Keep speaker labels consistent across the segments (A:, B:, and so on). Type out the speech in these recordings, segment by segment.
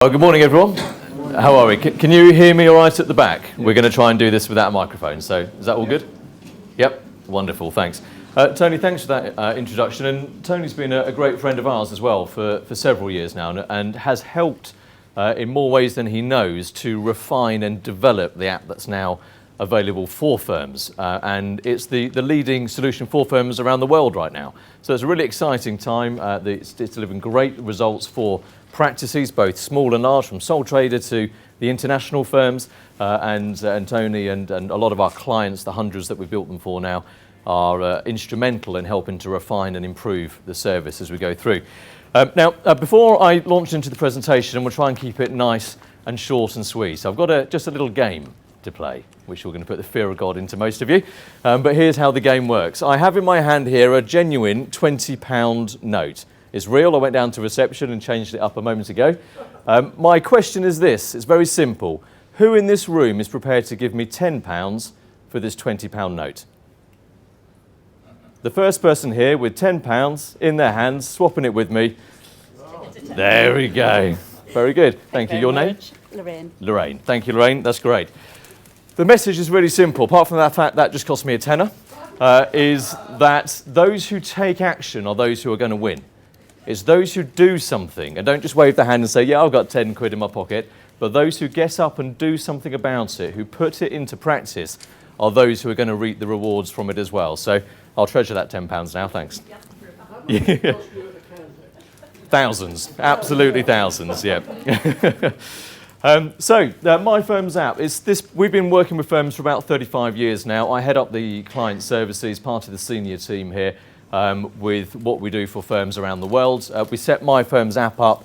A: Oh, good morning, everyone. How are we? Can you hear me all right at the back? We're going to try and do this without a microphone, so is that all good? Yep, wonderful, thanks. Tony, thanks for that introduction, and Tony's been a great friend of ours as well for several years now, and has helped in more ways than he knows to refine and develop the app that's now available for firms, and it's the leading solution for firms around the world right now. So it's a really exciting time. It's delivering great results for practices, both small and large, from sole trader to the international firms, and Tony and a lot of our clients, the hundreds that we've built them for now, are instrumental in helping to refine and improve the service as we go through. Now, before I launch into the presentation, and we'll try and keep it nice and short and sweet, so I've got just a little game to play, which we're going to put the fear of God into most of you. But here's how the game works. I have in my hand here a genuine £20 note. It's real. I went down to reception and changed it up a moment ago. My question is this. It's very simple. Who in this room is prepared to give me £10 for this £20 note? The first person here with £10 in their hands, swapping it with me. There we go. Very good. Thank you. Your name?
B: Lorraine.
A: Lorraine. Thank you, Lorraine. That's great. The message is really simple. Apart from that fact that just cost me a tenner, is that those who take action are those who are going to win. It's those who do something and don't just wave their hand and say, yeah, I've got 10 quid in my pocket, but those who get up and do something about it, who put it into practice, are those who are going to reap the rewards from it as well. So I'll treasure that £10 now, thanks. Yeah. Thousands, absolutely thousands, yeah. MyFirmsApp, we've been working with firms for about 35 years now. I head up the client services, part of the senior team here, with what we do for firms around the world. We set MyFirmsApp up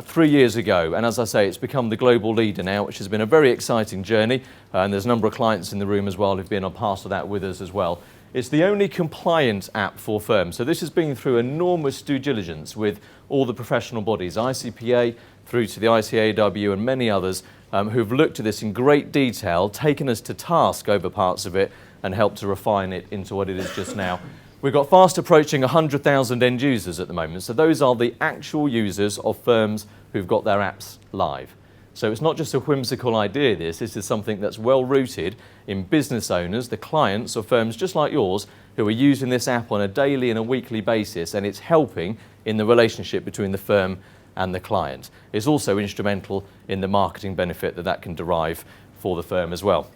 A: 3 years ago, and as I say, it's become the global leader now, which has been a very exciting journey, and there's a number of clients in the room as well who've been a part of that with us as well. It's the only compliant app for firms, so this has been through enormous due diligence with all the professional bodies, ICPA through to the ICAW and many others, who've looked at this in great detail, taken us to task over parts of it, and helped to refine it into what it is just now. We've got fast approaching 100,000 end users at the moment, so those are the actual users of firms who've got their apps live. So it's not just a whimsical idea, this is something that's well rooted in business owners, the clients of firms just like yours, who are using this app on a daily and a weekly basis, and it's helping in the relationship between the firm and the client. It's also instrumental in the marketing benefit that can derive for the firm as well.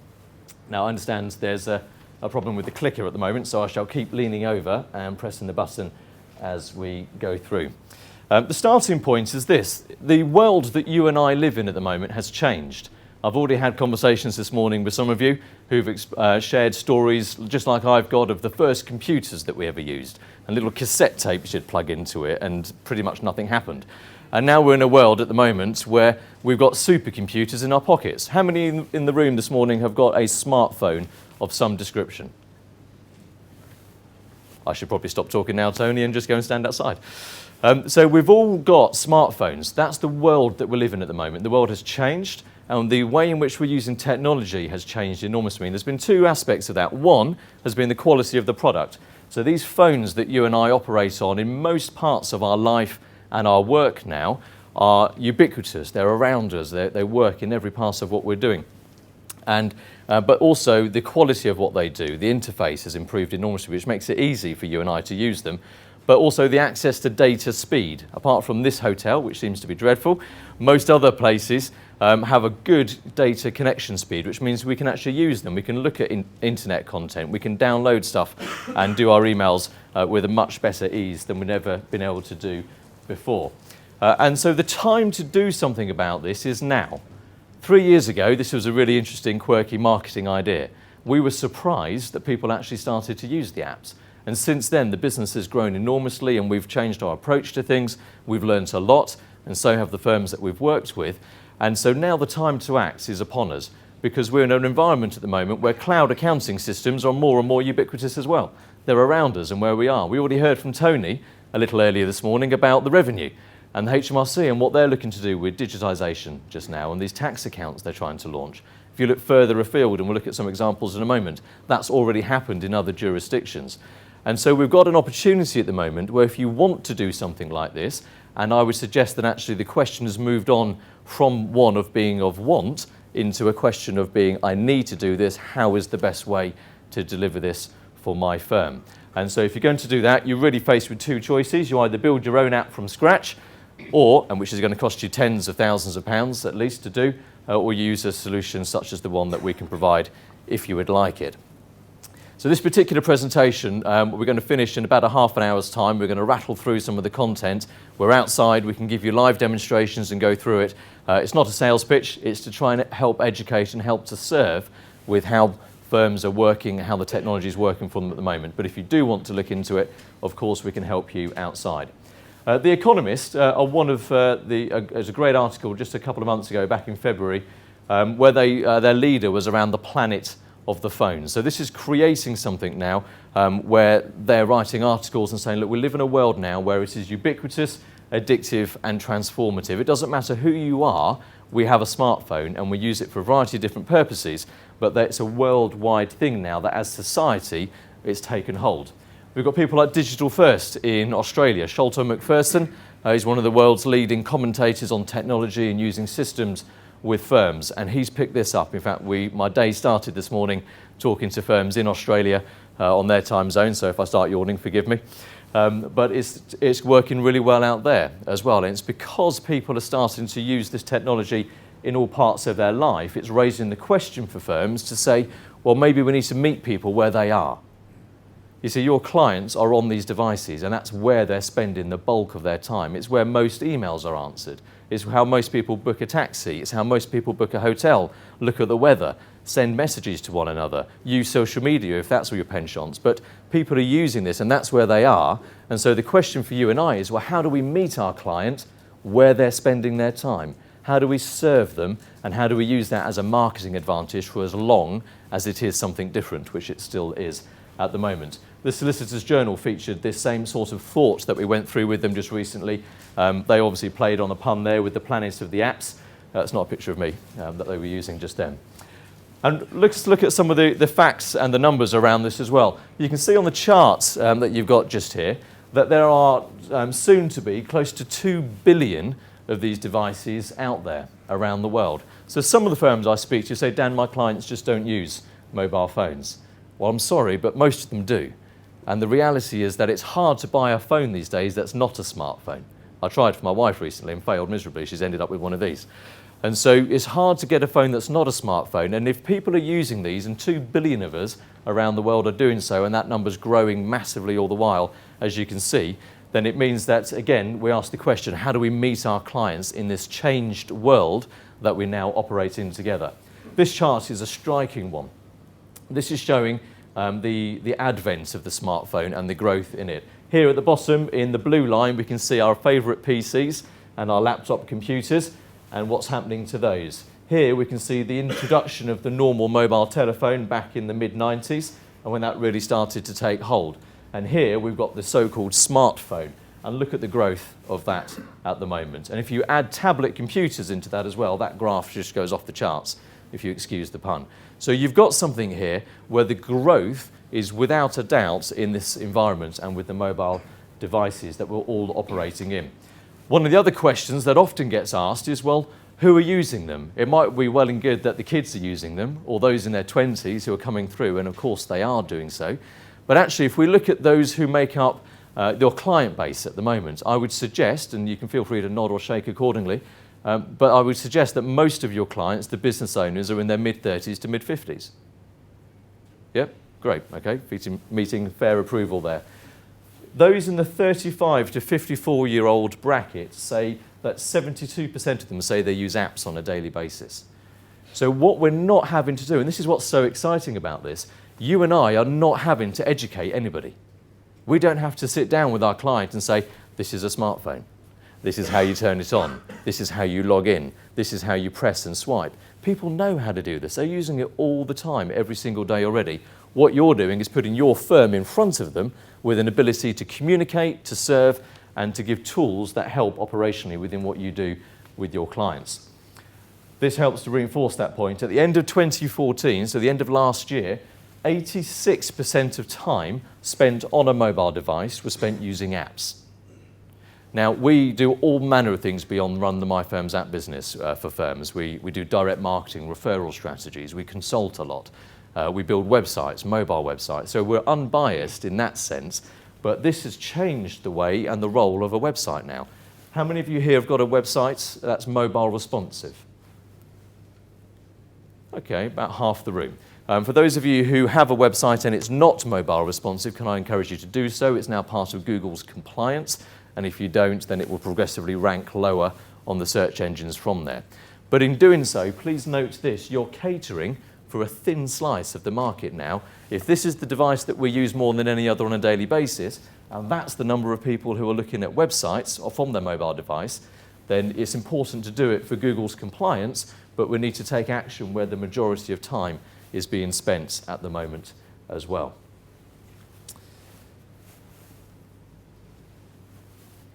A: Now I understand there's a problem with the clicker at the moment, so I shall keep leaning over and pressing the button as we go through. The starting point is this. The world that you and I live in at the moment has changed. I've already had conversations this morning with some of you who've shared stories, just like I've got, of the first computers that we ever used. A little cassette tape you'd plug into it and pretty much nothing happened. And now we're in a world at the moment where we've got supercomputers in our pockets. How many in the room this morning have got a smartphone of some description? I should probably stop talking now, Tony, and just go and stand outside. So we've all got smartphones. That's the world that we live in at the moment. The world has changed, and the way in which we're using technology has changed enormously. And there's been two aspects of that. One has been the quality of the product. So these phones that you and I operate on in most parts of our life and our work now are ubiquitous. They're around us. They work in every part of what we're doing. And but also the quality of what they do, the interface has improved enormously, which makes it easy for you and I to use them. But also the access to data speed. Apart from this hotel, which seems to be dreadful, most other places have a good data connection speed, which means we can actually use them. We can look at internet content, we can download stuff and do our emails with a much better ease than we've ever been able to do before. And so the time to do something about this is now. 3 years ago, this was a really interesting, quirky marketing idea. We were surprised that people actually started to use the apps. And since then, the business has grown enormously, and we've changed our approach to things. We've learned a lot, and so have the firms that we've worked with. And so now the time to act is upon us, because we're in an environment at the moment where cloud accounting systems are more and more ubiquitous as well. They're around us and where we are. We already heard from Tony a little earlier this morning about the revenue and the HMRC and what they're looking to do with digitisation just now, and these tax accounts they're trying to launch. If you look further afield, and we'll look at some examples in a moment, that's already happened in other jurisdictions. And so we've got an opportunity at the moment where if you want to do something like this, And I would suggest that actually the question has moved on from one of being of want into a question of being, I need to do this, how is the best way to deliver this for my firm? And so if you're going to do that, you're really faced with two choices. You either build your own app from scratch, and which is going to cost you tens of thousands of pounds at least to do, or you use a solution such as the one that we can provide if you would like it. So this particular presentation, we're going to finish in about a half an hour's time. We're going to rattle through some of the content. We're outside, we can give you live demonstrations and go through it. It's not a sales pitch, it's to try and help educate and help to serve with how firms are working, how the technology is working for them at the moment. But if you do want to look into it, of course we can help you outside. The Economist are one of there's a great article just a couple of months ago, back in February, where their leader was around the planet of the phone. So this is creating something now where they're writing articles and saying, look, we live in a world now where it is ubiquitous, addictive and transformative. It doesn't matter who you are, we have a smartphone and we use it for a variety of different purposes, but it's a worldwide thing now that as society it's taken hold. We've got people like Digital First in Australia. Sholto McPherson is one of the world's leading commentators on technology and using systems with firms, and he's picked this up. In fact, my day started this morning talking to firms in Australia on their time zone, so if I start yawning, forgive me. But it's working really well out there as well, and it's because people are starting to use this technology in all parts of their life. It's raising the question for firms to say, well, maybe we need to meet people where they are. You see, your clients are on these devices, and that's where they're spending the bulk of their time. It's where most emails are answered. It's how most people book a taxi. It's how most people book a hotel, look at the weather, send messages to one another, use social media if that's all your penchants. But people are using this, and that's where they are. And so the question for you and I is, well, how do we meet our client where they're spending their time? How do we serve them, and how do we use that as a marketing advantage for as long as it is something different, which it still is at the moment? The Solicitor's Journal featured this same sort of thought that we went through with them just recently. They obviously played on a pun there with the planet of the apps. That's not a picture of me that they were using just then. And let's look at some of the facts and the numbers around this as well. You can see on the charts that you've got just here that there are soon to be close to 2 billion of these devices out there around the world. So some of the firms I speak to say, Dan, my clients just don't use mobile phones. Well, I'm sorry, but most of them do. And the reality is that it's hard to buy a phone these days that's not a smartphone. I tried for my wife recently and failed miserably. She's ended up with one of these. And so it's hard to get a phone that's not a smartphone. And if people are using these, and 2 billion of us around the world are doing so, and that number's growing massively all the while, as you can see, then it means that, again, we ask the question, how do we meet our clients in this changed world that we now operate in together? This chart is a striking one. This is showing the advent of the smartphone and the growth in it. Here at the bottom, in the blue line, we can see our favourite PCs and our laptop computers and what's happening to those. Here we can see the introduction of the normal mobile telephone back in the mid-90s, and when that really started to take hold. And here we've got the so-called smartphone, and look at the growth of that at the moment. And if you add tablet computers into that as well, that graph just goes off the charts, if you excuse the pun. So you've got something here where the growth is without a doubt in this environment and with the mobile devices that we're all operating in. One of the other questions that often gets asked is, well, who are using them? It might be well and good that the kids are using them, or those in their 20s who are coming through, and of course they are doing so. But actually, if we look at those who make up your client base at the moment, I would suggest, and you can feel free to nod or shake accordingly, but I would suggest that most of your clients, the business owners, are in their mid-30s to mid-50s. Yep, great, okay, meeting fair approval there. Those in the 35 to 54-year-old bracket say that 72% of them say they use apps on a daily basis. So what we're not having to do, and this is what's so exciting about this, you and I are not having to educate anybody. We don't have to sit down with our client and say, this is a smartphone. This is how you turn it on. This is how you log in. This is how you press and swipe. People know how to do this. They're using it all the time, every single day already. What you're doing is putting your firm in front of them with an ability to communicate, to serve, and to give tools that help operationally within what you do with your clients. This helps to reinforce that point. At the end of 2014, so the end of last year, 86% of time spent on a mobile device was spent using apps. Now, we do all manner of things beyond run the MyFirmsApp business for firms. We do direct marketing, referral strategies, we consult a lot, we build websites, mobile websites, so we're unbiased in that sense, but this has changed the way and the role of a website now. How many of you here have got a website that's mobile responsive? Okay, about half the room. For those of you who have a website and it's not mobile responsive, can I encourage you to do so? It's now part of Google's compliance, and if you don't, then it will progressively rank lower on the search engines from there. But in doing so, please note this, you're catering for a thin slice of the market now. If this is the device that we use more than any other on a daily basis, and that's the number of people who are looking at websites or from their mobile device, then it's important to do it for Google's compliance, but we need to take action where the majority of time is being spent at the moment as well.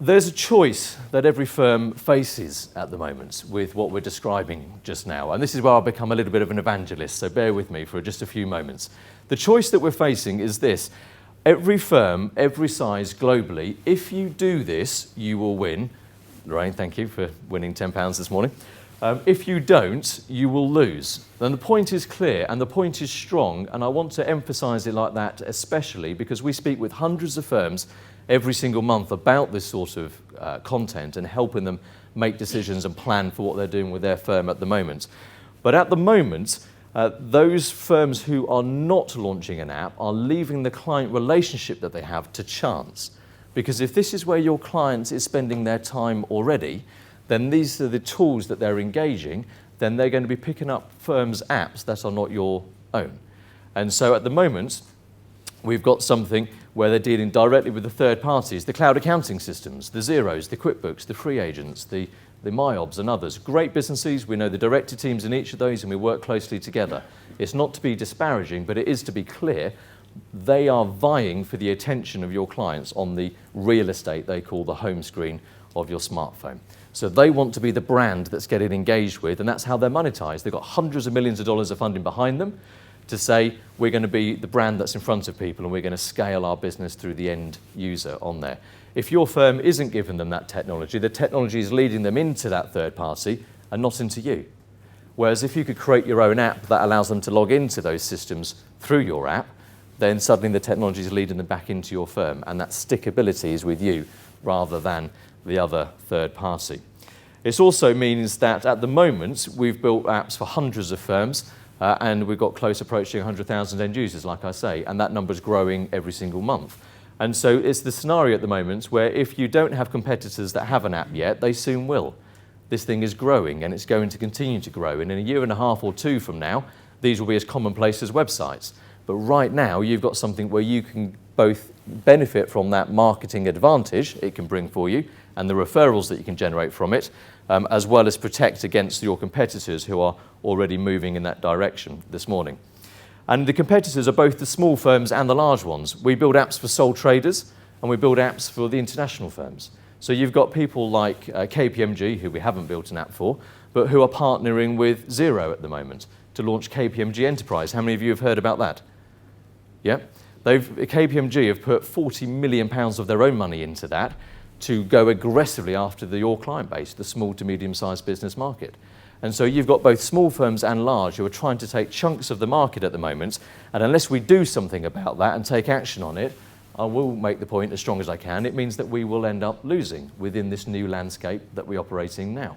A: There's a choice that every firm faces at the moment with what we're describing just now, and this is where I'll become a little bit of an evangelist, so bear with me for just a few moments. The choice that we're facing is this. Every firm, every size globally, if you do this, you will win. Lorraine, thank you for winning £10 this morning. If you don't, you will lose. And the point is clear and the point is strong, and I want to emphasise it like that especially because we speak with hundreds of firms every single month about this sort of content and helping them make decisions and plan for what they're doing with their firm at the moment. But at the moment, those firms who are not launching an app are leaving the client relationship that they have to chance. Because if this is where your client is spending their time already, then these are the tools that they're engaging, then they're going to be picking up firms' apps that are not your own. And so at the moment, we've got something where they're dealing directly with the third parties, the cloud accounting systems, the Xeros, the QuickBooks, the free agents, the MyObs and others. Great businesses, we know the director teams in each of those and we work closely together. It's not to be disparaging, but it is to be clear, they are vying for the attention of your clients on the real estate they call the home screen of your smartphone. So they want to be the brand that's getting engaged with, and that's how they're monetized. They've got hundreds of millions of dollars of funding behind them to say, we're going to be the brand that's in front of people and we're going to scale our business through the end user on there. If your firm isn't giving them that technology, the technology is leading them into that third party and not into you. Whereas if you could create your own app that allows them to log into those systems through your app, then suddenly the technology is leading them back into your firm, and that stickability is with you rather than the other third party. It also means that at the moment we've built apps for hundreds of firms and we've got close approaching 100,000 end users, like I say, and that number is growing every single month. And so it's the scenario at the moment where if you don't have competitors that have an app yet, they soon will. This thing is growing and it's going to continue to grow, and in a year and a half or two from now, these will be as commonplace as websites. But right now, you've got something where you can both benefit from that marketing advantage it can bring for you and the referrals that you can generate from it, as well as protect against your competitors who are already moving in that direction this morning. And the competitors are both the small firms and the large ones. We build apps for sole traders and we build apps for the international firms. So you've got people like KPMG, who we haven't built an app for, but who are partnering with Xero at the moment to launch KPMG Enterprise. How many of you have heard about that? Yeah? KPMG have put £40 million of their own money into that to go aggressively after your client base, the small to medium-sized business market. And so you've got both small firms and large who are trying to take chunks of the market at the moment, and unless we do something about that and take action on it, I will make the point as strong as I can, it means that we will end up losing within this new landscape that we operate in now.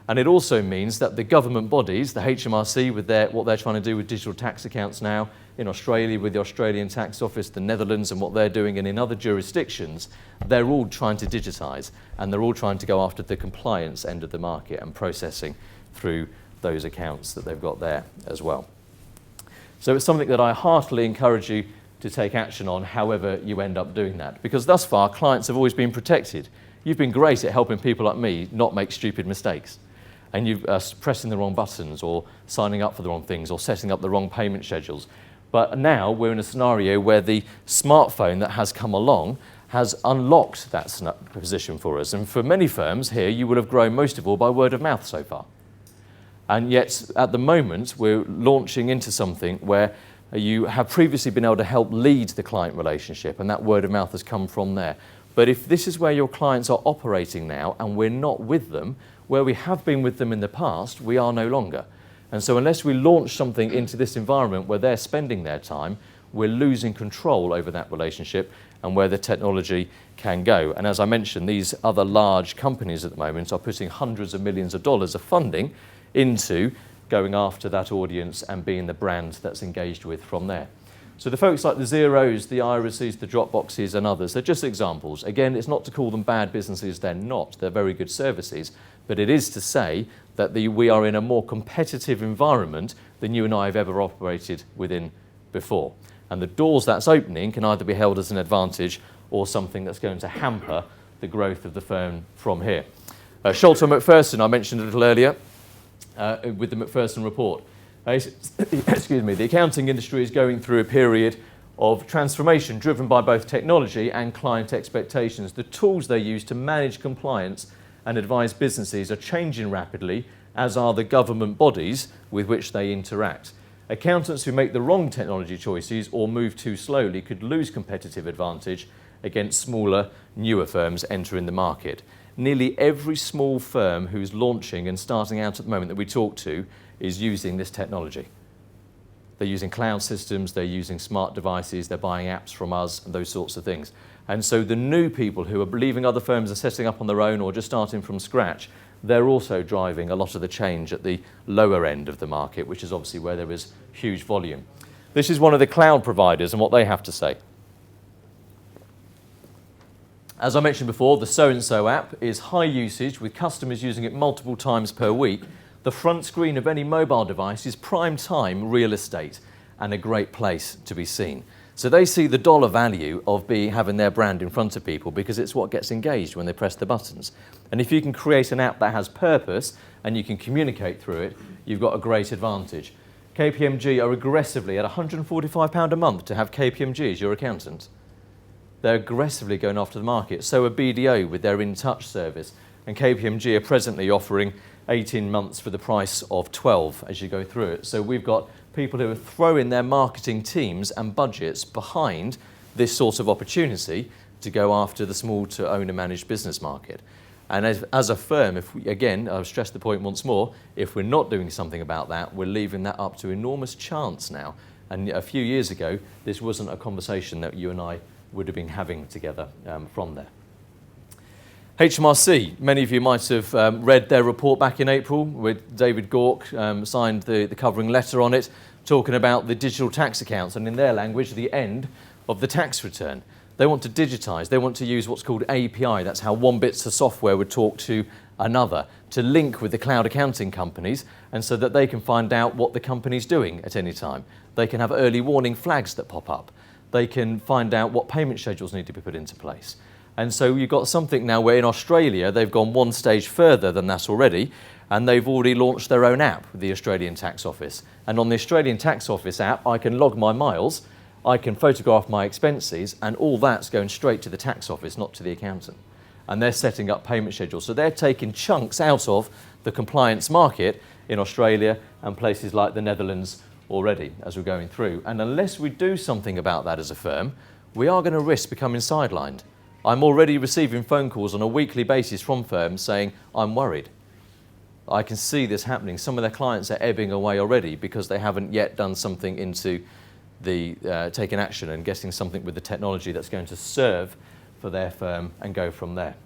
A: And it also means that the government bodies, the HMRC with what they're trying to do with digital tax accounts now, in Australia with the Australian Tax Office, the Netherlands and what they're doing, and in other jurisdictions, they're all trying to digitise and they're all trying to go after the compliance end of the market and processing through those accounts that they've got there as well. So it's something that I heartily encourage you to take action on, however you end up doing that. Because thus far, clients have always been protected. You've been great at helping people like me not make stupid mistakes. And you're pressing the wrong buttons or signing up for the wrong things or setting up the wrong payment schedules. But now we're in a scenario where the smartphone that has come along has unlocked that position for us. And for many firms here, you would have grown most of all by word of mouth so far. And yet, at the moment, we're launching into something where you have previously been able to help lead the client relationship, and that word of mouth has come from there. But if this is where your clients are operating now and we're not with them, where we have been with them in the past, we are no longer. And so unless we launch something into this environment where they're spending their time, we're losing control over that relationship and where the technology can go. And as I mentioned, these other large companies at the moment are putting hundreds of millions of dollars of funding into going after that audience and being the brand that's engaged with from there. So the folks like the Xeros, the Irises, the Dropboxes and others, they're just examples. Again, it's not to call them bad businesses, they're not. They're very good services. But it is to say that we are in a more competitive environment than you and I have ever operated within before. And the doors that's opening can either be held as an advantage or something that's going to hamper the growth of the firm from here. Sholto Macpherson, I mentioned a little earlier with the Macpherson report. Excuse me, the accounting industry is going through a period of transformation driven by both technology and client expectations. The tools they use to manage compliance and advise businesses are changing rapidly, as are the government bodies with which they interact. Accountants who make the wrong technology choices or move too slowly could lose competitive advantage against smaller, newer firms entering the market. Nearly every small firm who's launching and starting out at the moment that we talk to is using this technology. They're using cloud systems, they're using smart devices, they're buying apps from us and those sorts of things. And so the new people who are leaving other firms and setting up on their own or just starting from scratch, they're also driving a lot of the change at the lower end of the market, which is obviously where there is huge volume. This is one of the cloud providers and what they have to say. As I mentioned before, the So-and-So app is high usage with customers using it multiple times per week. The front screen of any mobile device is prime time real estate and a great place to be seen. So they see the dollar value of having their brand in front of people because it's what gets engaged when they press the buttons. And if you can create an app that has purpose and you can communicate through it, you've got a great advantage. KPMG are aggressively at £145 a month to have KPMG as your accountant. They're aggressively going after the market. So are BDO with their In Touch service. And KPMG are presently offering 18 months for the price of 12 as you go through it. So we've got people who are throwing their marketing teams and budgets behind this sort of opportunity to go after the small to owner managed business market. And as a firm, if we, again, I'll stress the point once more, if we're not doing something about that, we're leaving that up to enormous chance now. And a few years ago, this wasn't a conversation that you and I would have been having together from there. HMRC, many of you might have read their report back in April with David Gork signed the covering letter on it, talking about the digital tax accounts and in their language, the end of the tax return. They want to digitise, they want to use what's called API, that's how one bit of software would talk to another, to link with the cloud accounting companies and so that they can find out what the company's doing at any time. They can have early warning flags that pop up. They can find out what payment schedules need to be put into place. And so you've got something now where in Australia they've gone one stage further than that already, and they've already launched their own app, the Australian Tax Office. And on the Australian Tax Office app, I can log my miles, I can photograph my expenses, and all that's going straight to the tax office, not to the accountant. And they're setting up payment schedules. So they're taking chunks out of the compliance market in Australia and places like the Netherlands already as we're going through. And unless we do something about that as a firm, we are going to risk becoming sidelined. I'm already receiving phone calls on a weekly basis from firms saying, I'm worried. I can see this happening. Some of their clients are ebbing away already because they haven't yet done something into the taking action and getting something with the technology that's going to serve for their firm and go from there.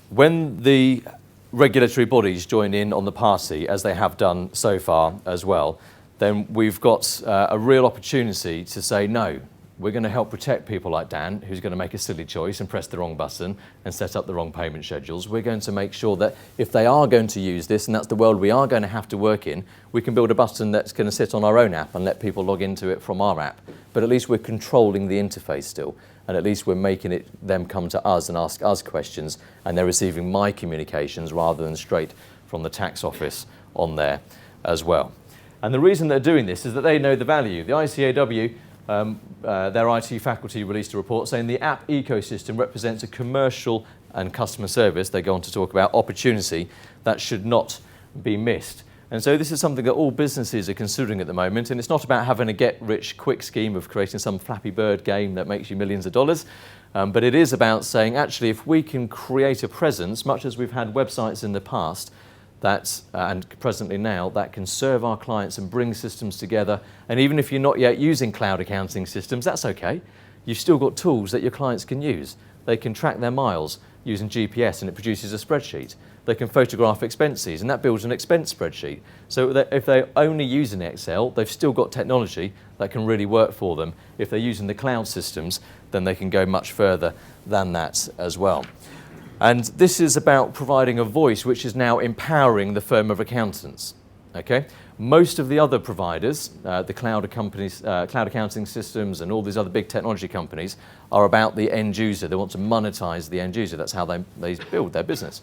A: When the regulatory bodies join in on the party, as they have done so far as well, then we've got a real opportunity to say, no, we're going to help protect people like Dan, who's going to make a silly choice and press the wrong button and set up the wrong payment schedules. We're going to make sure that if they are going to use this, and that's the world we are going to have to work in, we can build a button that's going to sit on our own app and let people log into it from our app. But at least we're controlling the interface still, and at least we're making them come to us and ask us questions, and they're receiving my communications rather than straight from the tax office on there as well. And the reason they're doing this is that they know the value. The ICAW, their IT faculty released a report saying the app ecosystem represents a commercial and customer service, they go on to talk about, opportunity that should not be missed. And so this is something that all businesses are considering at the moment, and it's not about having a get-rich-quick scheme of creating some Flappy Bird game that makes you millions of dollars, but it is about saying, actually, if we can create a presence, much as we've had websites in the past, and presently now, that can serve our clients and bring systems together. And even if you're not yet using cloud accounting systems, that's okay. You've still got tools that your clients can use. They can track their miles using GPS and it produces a spreadsheet. They can photograph expenses and that builds an expense spreadsheet. So that if they're only using Excel, they've still got technology that can really work for them. If they're using the cloud systems, then they can go much further than that as well. And this is about providing a voice which is now empowering the firm of accountants. Okay? Most of the other providers, the cloud companies, cloud accounting systems and all these other big technology companies are about the end user. They want to monetize the end user. That's how they build their business.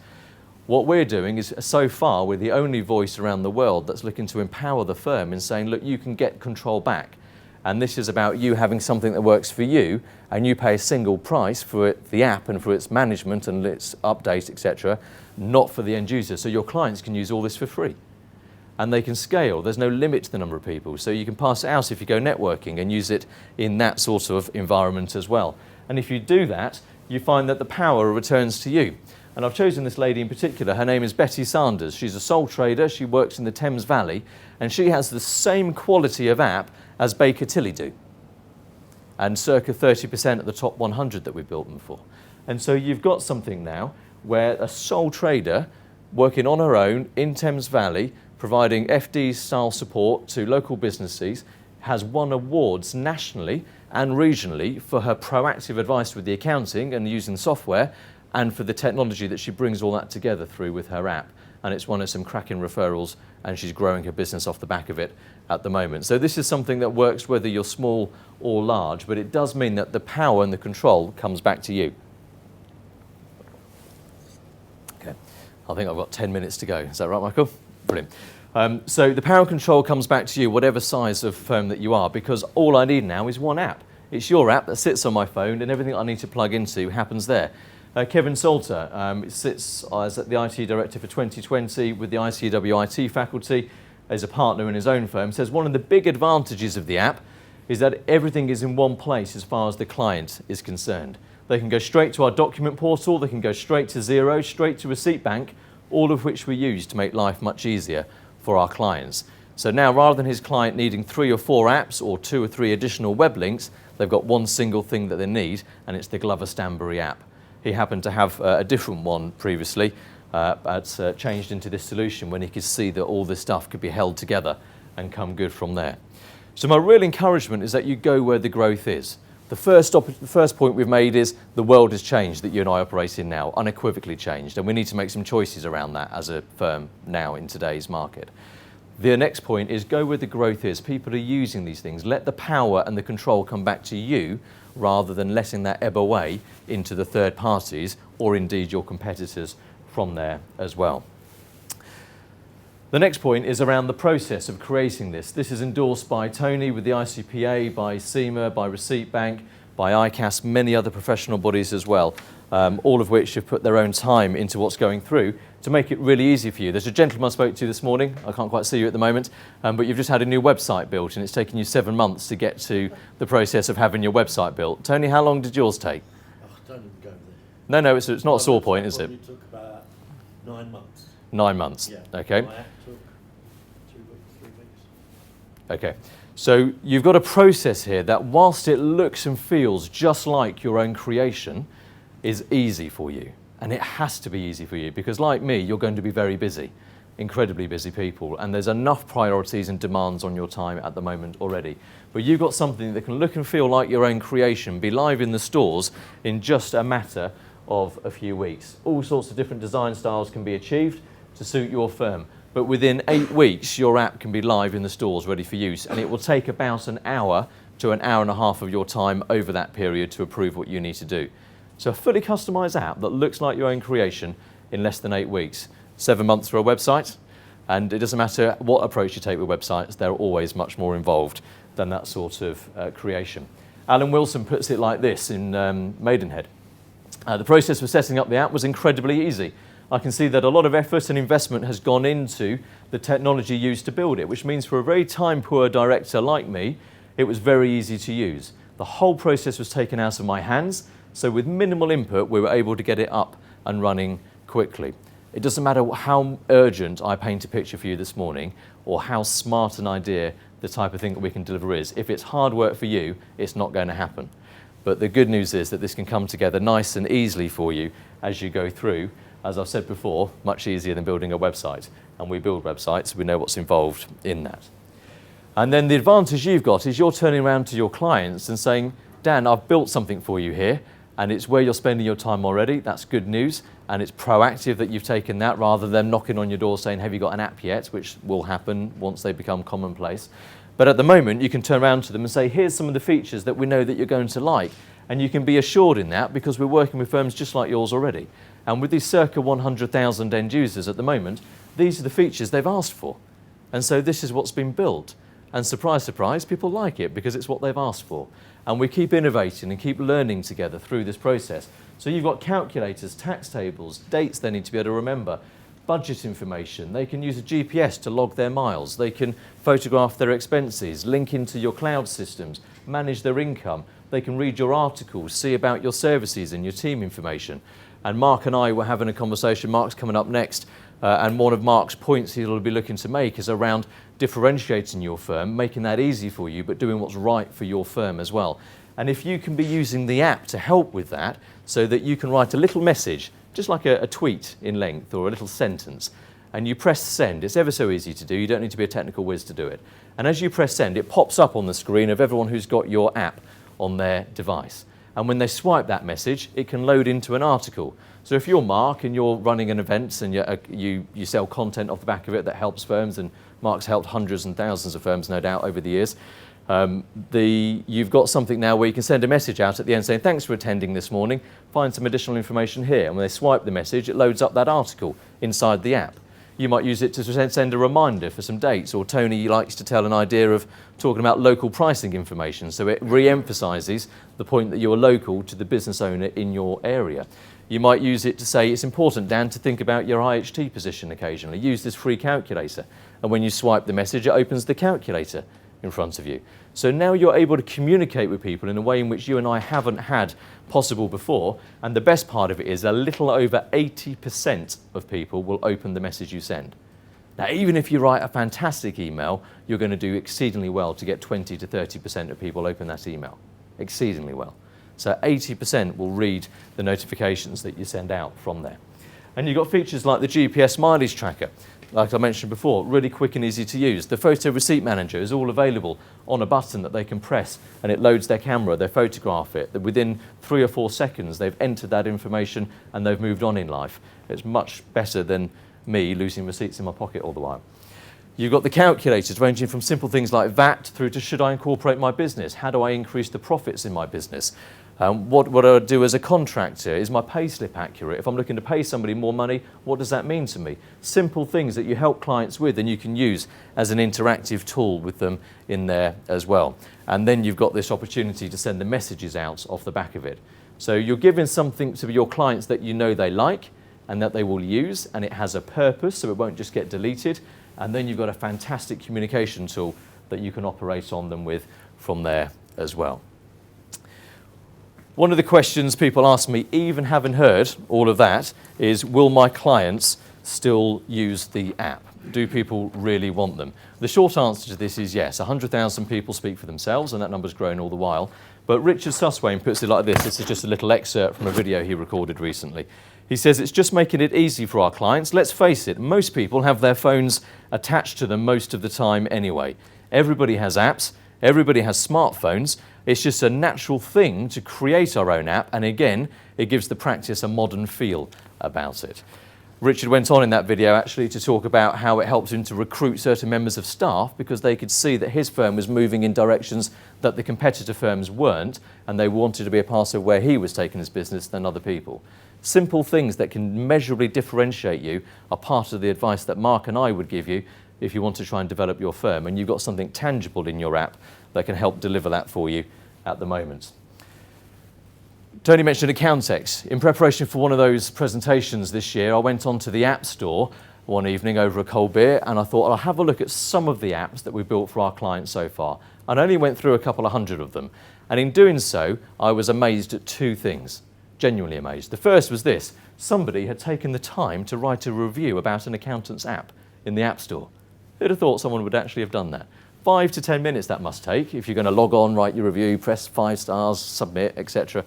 A: What we're doing is, so far, we're the only voice around the world that's looking to empower the firm in saying, look, you can get control back. And this is about you having something that works for you, and you pay a single price for it, the app and for its management and its update, etc., not for the end user. So your clients can use all this for free. And they can scale. There's no limit to the number of people. So you can pass it out if you go networking and use it in that sort of environment as well. And if you do that, you find that the power returns to you. And I've chosen this lady in particular. Her name is Betty Sanders. She's a sole trader. She works in the Thames Valley. And she has the same quality of app as Baker Tilly do. And circa 30% of the top 100 that we built them for. And so you've got something now where a sole trader working on her own in Thames Valley, providing FD-style support to local businesses, has won awards nationally and regionally for her proactive advice with the accounting and using software, and for the technology that she brings all that together through with her app. And it's won her some cracking referrals, and she's growing her business off the back of it at the moment. So this is something that works whether you're small or large, but it does mean that the power and the control comes back to you. Okay, I think I've got 10 minutes to go. Is that right, Michael? Brilliant. So the power and control comes back to you, whatever size of firm that you are, because all I need now is one app. It's your app that sits on my phone, and everything I need to plug into happens there. Kevin Salter sits as the IT Director for 2020 with the ICPA IT faculty as a partner in his own firm. Says one of the big advantages of the app is that everything is in one place as far as the client is concerned. They can go straight to our document portal, they can go straight to Xero, straight to Receipt Bank, all of which we use to make life much easier for our clients. So now, rather than his client needing 3 or 4 apps or 2 or 3 additional web links, they've got one single thing that they need, and it's the Glover Stanbury app. He happened to have a different one previously, but changed into this solution when he could see that all this stuff could be held together and come good from there. So my real encouragement is that you go where the growth is. The first point we've made is the world has changed that you and I operate in now, unequivocally changed, and we need to make some choices around that as a firm now in today's market. The next point is go where the growth is. People are using these things. Let the power and the control come back to you rather than letting that ebb away into the third parties or indeed your competitors from there as well. The next point is around the process of creating this. This is endorsed by Tony with the ICPA, by CIMA, by Receipt Bank, by ICAS, many other professional bodies as well, all of which have put their own time into what's going through to make it really easy for you. There's a gentleman I spoke to this morning, I can't quite see you at the moment, but you've just had a new website built and it's taken you 7 months to get to the process of having your website built. Tony, how long did yours take?
B: Oh, don't even go there.
A: No, it's not a sore point, is it?
B: It took about 9 months.
A: 9 months,
B: Yeah.
A: okay.
B: My app took 2 weeks, 3 weeks.
A: Okay, so you've got a process here that whilst it looks and feels just like your own creation, is easy for you. And it has to be easy for you because like me, you're going to be very busy, incredibly busy people, and there's enough priorities and demands on your time at the moment already. But you've got something that can look and feel like your own creation, be live in the stores in just a matter of a few weeks. All sorts of different design styles can be achieved to suit your firm. But within 8 weeks, your app can be live in the stores ready for use, and it will take about an hour to an hour and a half of your time over that period to approve what you need to do. So a fully customized app that looks like your own creation in less than 8 weeks. 7 months for a website, and it doesn't matter what approach you take with websites, they're always much more involved than that sort of creation. Alan Wilson puts it like this in Maidenhead. The process for setting up the app was incredibly easy. I can see that a lot of effort and investment has gone into the technology used to build it, which means for a very time-poor director like me, it was very easy to use. The whole process was taken out of my hands, so with minimal input, we were able to get it up and running quickly. It doesn't matter how urgent I paint a picture for you this morning, or how smart an idea the type of thing that we can deliver is. If it's hard work for you, it's not going to happen. But the good news is that this can come together nice and easily for you as you go through. As I've said before, much easier than building a website. And we build websites, so we know what's involved in that. And then the advantage you've got is you're turning around to your clients and saying, Dan, I've built something for you here, and it's where you're spending your time already. That's good news, and it's proactive that you've taken that rather than knocking on your door saying, have you got an app yet, which will happen once they become commonplace. But at the moment, you can turn around to them and say, here's some of the features that we know that you're going to like. And you can be assured in that because we're working with firms just like yours already. And with these circa 100,000 end users at the moment, these are the features they've asked for. And so this is what's been built. And surprise, surprise, people like it because it's what they've asked for. And we keep innovating and keep learning together through this process. So you've got calculators, tax tables, dates they need to be able to remember, budget information. They can use a GPS to log their miles. They can photograph their expenses, link into your cloud systems, manage their income. They can read your articles, see about your services and your team information. And Mark and I were having a conversation. Mark's coming up next. And one of Mark's points he'll be looking to make is around differentiating your firm, making that easy for you, but doing what's right for your firm as well. And if you can be using the app to help with that, so that you can write a little message, just like a tweet in length or a little sentence, and you press send. It's ever so easy to do. You don't need to be a technical whiz to do it. And as you press send, it pops up on the screen of everyone who's got your app on their device. And when they swipe that message, it can load into an article. So if you're Mark and you're running an event and you sell content off the back of it that helps firms, and Mark's helped hundreds and thousands of firms, no doubt, over the years, you've got something now where you can send a message out at the end saying, thanks for attending this morning, find some additional information here. And when they swipe the message, it loads up that article inside the app. You might use it to send a reminder for some dates, or Tony likes to tell an idea of talking about local pricing information, so it re-emphasises the point that you're local to the business owner in your area. You might use it to say, it's important, Dan, to think about your IHT position occasionally. Use this free calculator. And when you swipe the message, it opens the calculator in front of you. So now you're able to communicate with people in a way in which you and I haven't had possible before. And the best part of it is a little over 80% of people will open the message you send. Now, even if you write a fantastic email, you're going to do exceedingly well to get 20 to 30% of people open that email. Exceedingly well. So 80% will read the notifications that you send out from there. And you've got features like the GPS mileage tracker, like I mentioned before, really quick and easy to use. The photo receipt manager is all available on a button that they can press, and it loads their camera, they photograph it. Within 3 or 4 seconds, they've entered that information and they've moved on in life. It's much better than me losing receipts in my pocket all the while. You've got the calculators ranging from simple things like VAT through to should I incorporate my business? How do I increase the profits in my business? What do I do as a contractor? Is my pay slip accurate? If I'm looking to pay somebody more money, what does that mean to me? Simple things that you help clients with and you can use as an interactive tool with them in there as well. And then you've got this opportunity to send the messages out off the back of it. So you're giving something to your clients that you know they like and that they will use, and it has a purpose, so it won't just get deleted. And then you've got a fantastic communication tool that you can operate on them with from there as well. One of the questions people ask me, even having heard all of that, is will my clients still use the app? Do people really want them? The short answer to this is yes. 100,000 people speak for themselves, and that number's grown all the while. But Richard Suswain puts it like this. This is just a little excerpt from a video he recorded recently. He says, it's just making it easy for our clients. Let's face it, most people have their phones attached to them most of the time anyway. Everybody has apps. Everybody has smartphones. It's just a natural thing to create our own app, and again, it gives the practice a modern feel about it. Richard went on in that video actually to talk about how it helped him to recruit certain members of staff because they could see that his firm was moving in directions that the competitor firms weren't, and they wanted to be a part of where he was taking his business than other people. Simple things that can measurably differentiate you are part of the advice that Mark and I would give you if you want to try and develop your firm, and you've got something tangible in your app that can help deliver that for you at the moment. Tony mentioned Accountex. In preparation for one of those presentations this year, I went onto the App Store one evening over a cold beer, and I thought I'll have a look at some of the apps that we've built for our clients so far. And I only went through a couple of hundred of them. And in doing so, I was amazed at two things, genuinely amazed. The first was this: somebody had taken the time to write a review about an accountant's app in the App Store. Who'd have thought someone would actually have done that? 5 to 10 minutes that must take if you're going to log on, write your review, press 5 stars, submit, etc.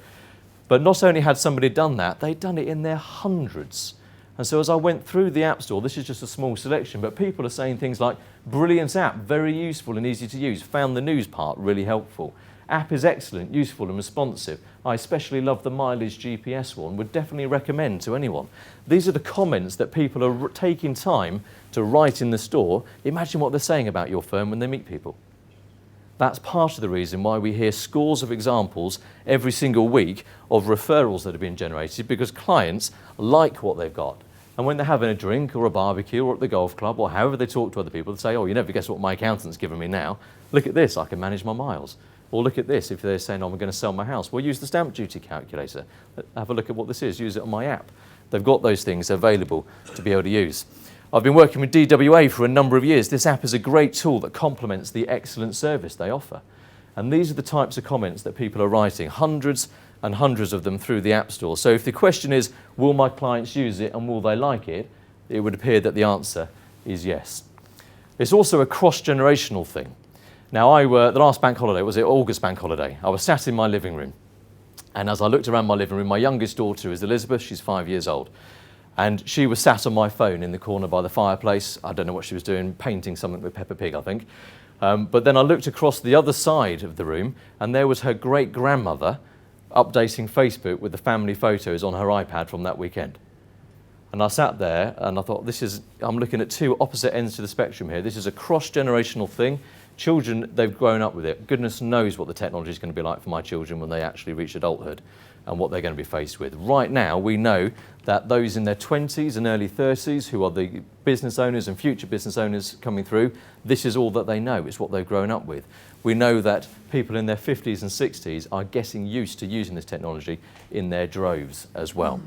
A: But not only had somebody done that, they'd done it in their hundreds. And so as I went through the App Store, this is just a small selection, but people are saying things like, brilliant app, very useful and easy to use, found the news part really helpful. App is excellent, useful and responsive. I especially love the mileage GPS one, would definitely recommend to anyone. These are the comments that people are taking time to write in the store. Imagine what they're saying about your firm when they meet people. That's part of the reason why we hear scores of examples every single week of referrals that have been generated, because clients like what they've got. And when they're having a drink or a barbecue or at the golf club or however they talk to other people, they say, oh, you never guess what my accountant's given me now. Look at this, I can manage my miles. Or look at this, if they're saying, oh, I'm going to sell my house. Well, use the stamp duty calculator. Have a look at what this is, use it on my app. They've got those things available to be able to use. I've been working with DWA for a number of years. This app is a great tool that complements the excellent service they offer. And these are the types of comments that people are writing, hundreds and hundreds of them through the App Store. So if the question is, will my clients use it and will they like it? It would appear that the answer is yes. It's also a cross-generational thing. Now, the last bank holiday, was it August bank holiday? I was sat in my living room. And as I looked around my living room, my youngest daughter is Elizabeth, she's 5 years old. And she was sat on my phone in the corner by the fireplace. I don't know what she was doing, painting something with Peppa Pig, I think. But then I looked across the other side of the room, and there was her great-grandmother updating Facebook with the family photos on her iPad from that weekend. And I sat there and I thought, I'm looking at two opposite ends to the spectrum here. This is a cross-generational thing. Children, they've grown up with it. Goodness knows what the technology is going to be like for my children when they actually reach adulthood and what they're going to be faced with. Right now, we know that those in their 20s and early 30s, who are the business owners and future business owners coming through, this is all that they know. It's what they've grown up with. We know that people in their 50s and 60s are getting used to using this technology in their droves as well.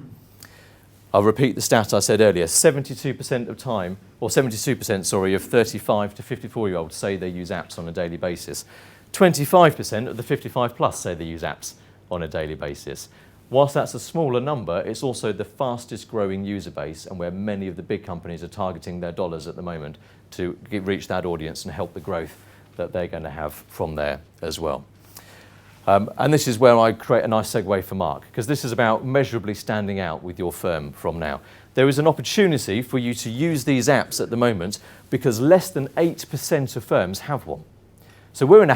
A: I'll repeat the stat I said earlier, 72% of time, or 72%, sorry, of 35 to 54-year-olds say they use apps on a daily basis. 25% of the 55 plus say they use apps on a daily basis. Whilst that's a smaller number, it's also the fastest growing user base and where many of the big companies are targeting their dollars at the moment to reach that audience and help the growth that they're going to have from there as well. And this is where I create a nice segue for Mark, because this is about measurably standing out with your firm from now. There is an opportunity for you to use these apps at the moment because less than 8% of firms have one. So we're in a